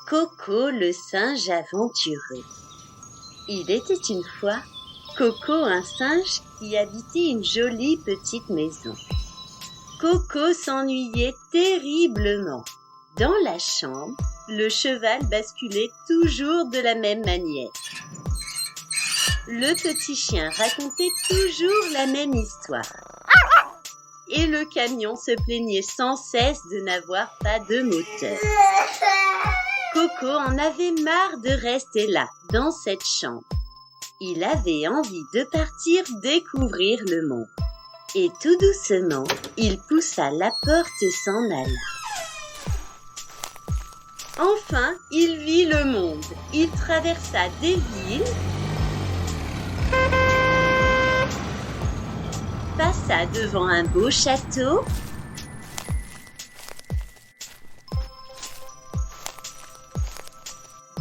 Coco le singe aventureux. Il était une fois Coco, un singe qui habitait une jolie petite maison. Coco s'ennuyait terriblement. Dans la chambre, le cheval basculait toujours de la même manière. Le petit chien racontait toujours la même histoire. Et le camion se plaignait sans cesse de n'avoir pas de moteur. Coco en avait marre de rester là, dans cette chambre. Il avait envie de partir découvrir le monde. Et tout doucement, il poussa la porte et s'en alla. Enfin, il vit le monde. Il traversa des villes, passa devant un beau château,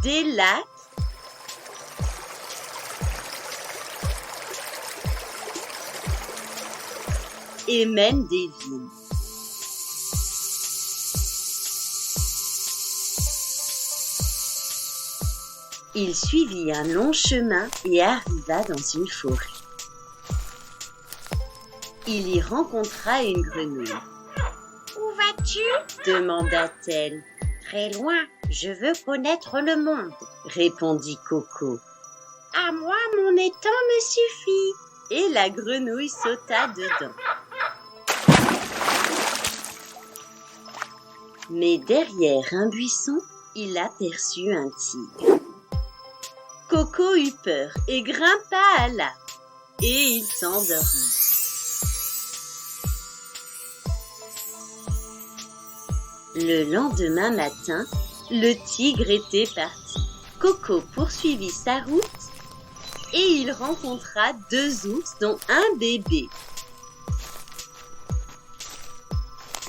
des lacs, et même des villes. Il suivit un long chemin et arriva dans une forêt. Il y rencontra une grenouille. « Où vas-tu » demanda-t-elle. « Très loin, je veux connaître le monde » répondit Coco. « À moi, mon étang me suffit » et la grenouille sauta dedans. Mais derrière un buisson, il aperçut un tigre. Coco eut peur et grimpa à l'arbre, et il s'endormit. Le lendemain matin, le tigre était parti. Coco poursuivit sa route et il rencontra 2 ours dont un bébé.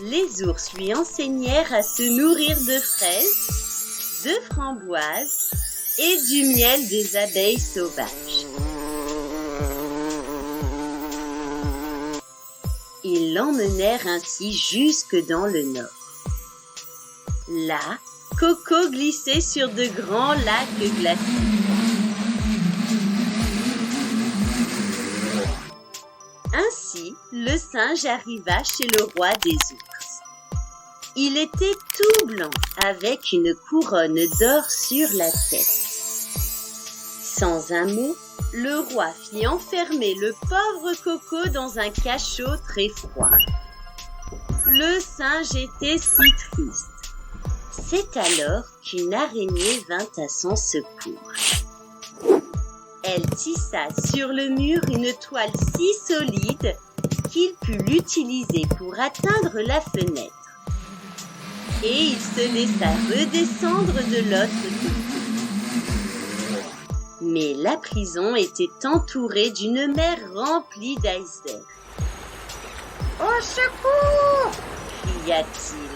Les ours lui enseignèrent à se nourrir de fraises, de framboises et du miel des abeilles sauvages. Ils l'emmenèrent ainsi jusque dans le nord. Là, Coco glissait sur de grands lacs glacés. Ainsi, le singe arriva chez le roi des ours. Il était tout blanc, avec une couronne d'or sur la tête. Sans un mot, le roi fit enfermer le pauvre Coco dans un cachot très froid. Le singe était si triste. C'est alors qu'une araignée vint à son secours. Elle tissa sur le mur une toile si solide qu'il put l'utiliser pour atteindre la fenêtre. Et il se laissa redescendre de l'autre côté. Mais la prison était entourée d'une mer remplie d'icebergs. « Au secours !» cria-t-il.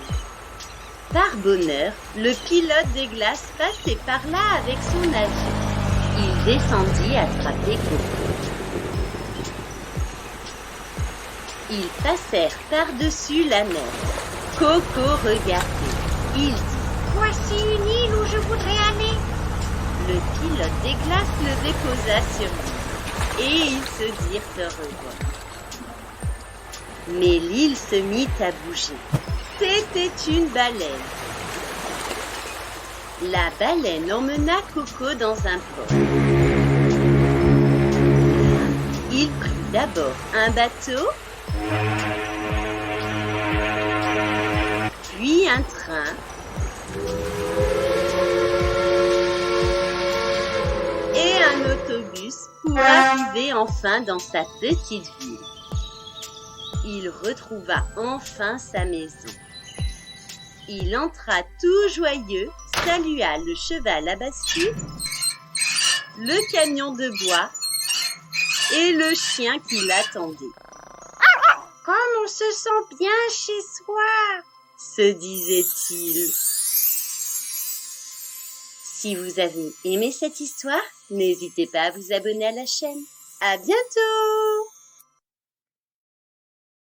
Par bonheur, le pilote des glaces passait par là avec son avion. Il descendit attraper Coco. Ils passèrent par-dessus la mer. Coco regardait. Il dit « Voici une île où je voudrais aller !» Le pilote des glaces le déposa sur l'île et ils se dirent au revoir. Mais l'île se mit à bouger. C'était une baleine. La baleine emmena Coco dans un port. Il prit d'abord un bateau, puis un train, et un autobus pour arriver enfin dans sa petite ville. Il retrouva enfin sa maison. Il entra tout joyeux, salua le cheval abattu, le camion de bois et le chien qui l'attendait. « Comme on se sent bien chez soi !» se disait-il. Si vous avez aimé cette histoire, n'hésitez pas à vous abonner à la chaîne. À bientôt!